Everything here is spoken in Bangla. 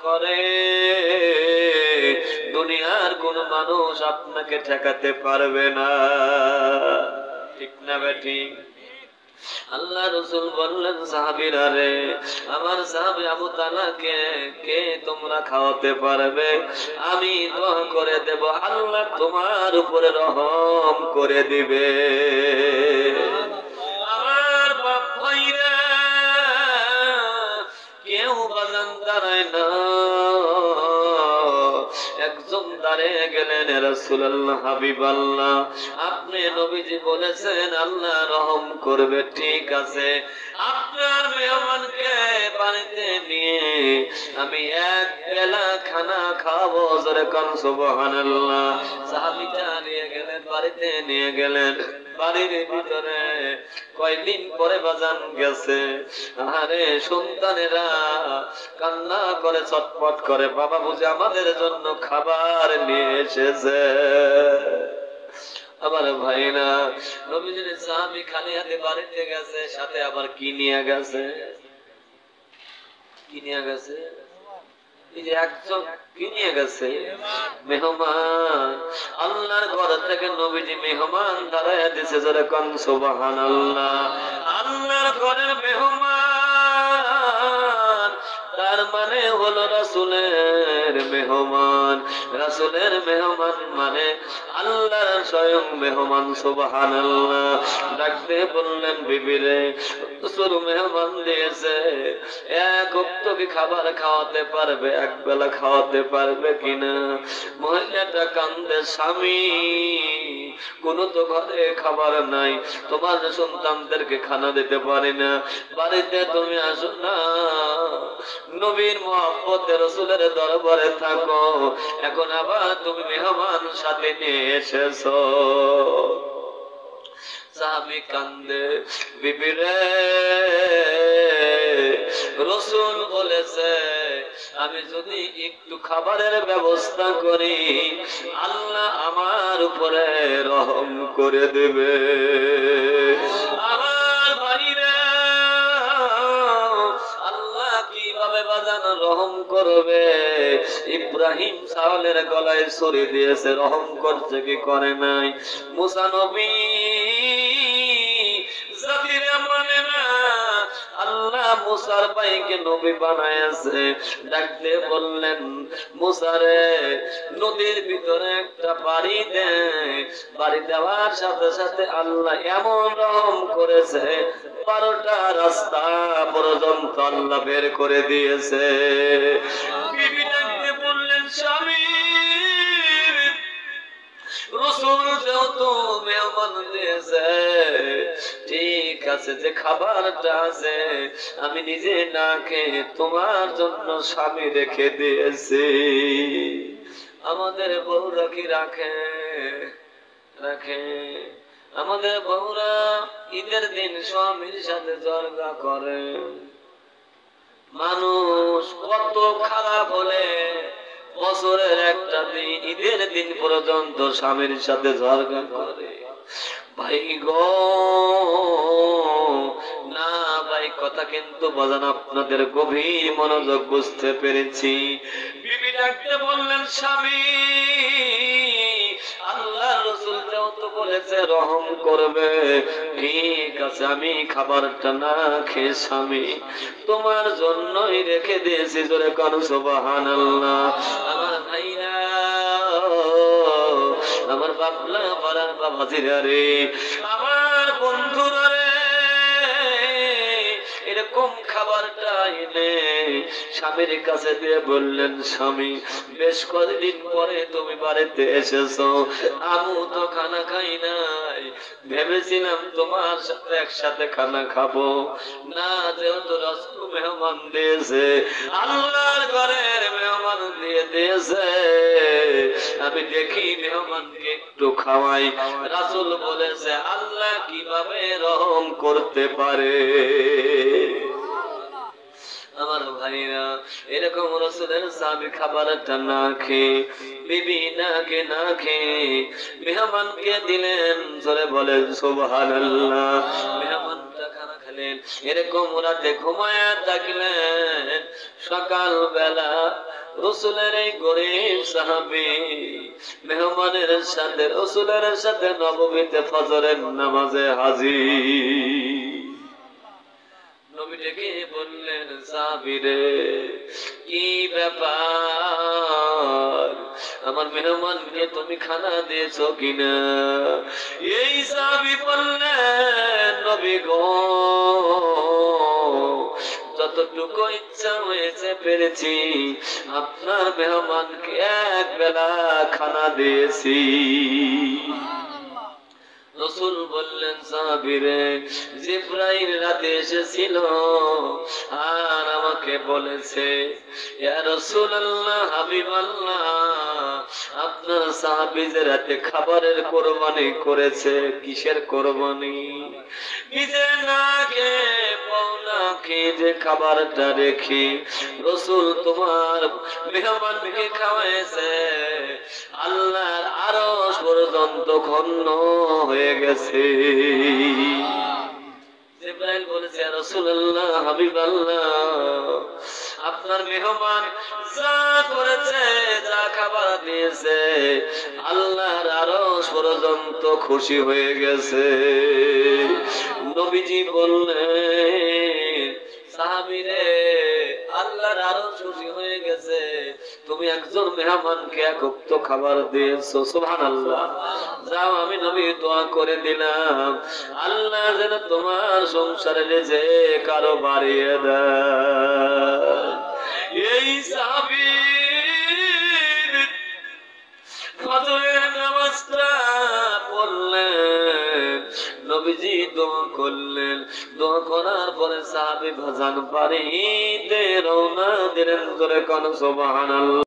করে দুনিয়ার কোন মানুষ আপনাকে ঠেকাতে পারবে না। ঠিক না বেঠিক? আল্লাহ রাসূল বললেন সাহাবীরা রে, আমার সাহাবী আবু তালাকে কে তোমরা খাওয়াতে পারবে? আমি দোয়া করে দেব, আল্লাহ তোমার উপরে রহম করে দিবে। আমার বাপ ভাইরা কেউ বাজান দাঁড়ায় না, একজন দাঁড়িয়ে গেলেন, রাসূলুল্লাহ হাবিবাল্লাহ আপনি নবীজি বলেছেন আল্লাহ রহম করবে, ঠিক আছে আপনার মেহমানকে বাড়িতে নিয়ে আমি এক বেলা খানা খাবো, জোরে কান সুবহানাল্লাহ। সাহাবীটা নিয়ে গেলেন, বাড়িতে নিয়ে গেলেন। বাড়ির ভিতরে কয়দিন পরে বাজান গেছে, আরে সন্তানেরা কান্না করে ছটফট করে, বাবা বুঝে আমাদের জন্য খাবার নিয়ে এসেছে। আমার ভাইরা নবীজির সাহাবী খালি হাতে বাড়িতে গেছে, সাথে আবার কি নিয়ে গেছে? কি নিয়ে গেছে? এই যে একজন কি নিয়ে গেছে? মেহমান। আল্লাহর ঘর থেকে নবীজি মেহমান দাঁড়ায় দিছে, জোরে কান সুবহানাল্লাহ। আল্লাহর ঘরের মেহমান তার মানে হলো রাসূলের মেহমান। রাসূলের মেহমান মানে আল্লাহর স্বয়ং মেহমান, সুবহানাল্লাহ। ডাকতে বললেন বিবিরে, রাসূল মেহমান দিয়েছে, এক ওয়াক্ত কি খাবার খাওয়াতে পারবে? এক বেলা খাওয়াতে পারবে কিনা? মহিলাটা কান্দে, স্বামী কোন তো ঘরে খাবার নাই, তোমার সন্তানদেরকে খানা দিতে পারি না, বাড়িতে তুমি আসো না, নবীর মহব্বতে রাসূলের দরবারে থাকো, এখন আবার তুমি মেহমান সাথে নিয়ে এসেছো। সাহাবী কান্দে, বিবিরে রাসূল বলেছে আমি যদি একটু খাবারের ব্যবস্থা করি আল্লাহ আমার উপরে রহম করে দেবে। আমার ভাইরা আল্লাহ কিভাবে বাজান রহম করবে? ইব্রাহিম সাওয়ালের গলায় ছুরি দিয়েছে, রহম করছে কি করে নাই? মুসা নবী জাতিরা মানে না, আল্লাহ মুসার ভাইকে নবী বানায়েছে। ডাকতে বললেন মুসারে নদীর ভিতরে একটা বাড়ি দে, বাড়ি দেওয়ার সাথে সাথে আল্লাহ এমন রহম করেছে 12টা রাস্তা পর্যন্ত আল্লাহ বের করে দিয়েছে। বিবি ডাকতে বললেন স্বামী রাসূল যেহেতু মেহমান দিয়েছে, ঠিক আছে যে খাবারটা আছে আমি নিজে না খেয়ে তোমার জন্য স্বামী রেখে দিয়েছি। আমাদের বউরা কি রাখে? রাখে। আমাদের বউরা ঈদের দিন স্বামীর সাথে জর্গা করে। মানুষ কত খারাপ হলে বছরের একটা দিন ঈদের দিন পর্যন্ত স্বামীর সাথে ঝগড়া করে। ভাই গো না ভাই, কথা কিন্তু বাজান আপনাদের গভীর মনোযোগ বুঝতে পেরেছি। বিবি ডাকতে বললেন স্বামী আল্লাহ রাসূল যেহেতু বলেছে রহম করবে, ঠিক আছে আমি খাবারটা না খেয়ে স্বামী তোমার জন্যই রেখে দিয়েছি, জোরে কান সুবহানাল্লাহ। আমার ভাইরা আমার বাবলা পাড়ার বাবাজিরা রে, আমার বন্ধুরা রে, এরকম খাবারটা এনে স্বামীর কাছে দিয়ে বললেন স্বামী বেশ কয়েকদিন পরে তুমি বাড়িতে এসেছো, আমি তো খানা খাই নাই, ভেবেছিলাম তোমার সাথে একসাথে খানা খাবো না, যেহেতু রাসূল মেহমান দিয়েছে, আল্লাহর ঘরের মেহমান দিয়ে দিয়েছে, আমি দেখি মেহমানকে একটু খাওয়াই। রাসূল বলেছে আল্লাহ কিভাবে রহম করতে পারে। আমার ভাইরা এরকম রাসূলের সাহাবী খাবারটা না খেয়ে, বিবি না খেয়ে মেহমানকে দিলেন, জোরে বলেন সুবহানাল্লাহ। মেহমানটা খানা খেলেন, এরকম রাতে ঘুমায়া থাকলেন, সকাল বেলা রাসূলের এই গরীব সাহাবী মেহমানের সাথে রাসূলের সাথে নববীতে ফজরের নামাজে হাজির। নবী ডেকে বললেন, সাহাবীরে কি ব্যাপার, আমার মেহমানকে তুমি খানা দিয়েছো কিনা? এই সাহাবী বললেন, নবী গো, যতটুকু ইচ্ছা হয়েছে পেরেছি, আপনার মেহমানকে এক বেলা খানা দিয়েছি। রাসূল বললেন, সাহাবীরে জিবরাইল রাতে এসেছিল আর আমাকে বলেছে, ইয়া রাসূলুল্লাহ, হাবিবাল্লাহ, আপনার সাহাবী যে রাতে খাবারের কোরবানি করেছে। কিসের কোরবানি? নিজে না খেয়ে পাওনা খেয়ে যে খাবারটা রেখে রাসূল তোমার মেহমানকে খাওয়াইছে, আল্লাহর আরশ পর্যন্ত খন্ন হয়ে গেছে। জিবরাইল বলেছে, ইয়া রাসূলুল্লাহ, হাবিবাল্লাহ, আপনার মেহমান যা করেছে, যা খাবার দিয়েছে, আল্লাহর আরশ পর্যন্ত খুশি হয়ে গেছে। নবীজি বললেন, সাহাবীরে, আল্লাহর আরশ খুশি হয়ে গেছে, তুমি একজন মেহমানকে এক ওয়াক্ত খাবার দিয়েছো। সুবহানাল্লাহ। যাও, আমি নবী দোয়া করে দিলাম, আল্লাহ যেন তোমার সংসারে রিজিক আরো বাড়িয়ে দেয়। এই সাহাবী ফজরের নামাজটা পড়লেন, নবীজি দোয়া করলেন। দোয়া করার পরে সাহাবী ভাজান বাড়িতে রওনা দিলেন। জোরে কোন সুবহানাল্লাহ।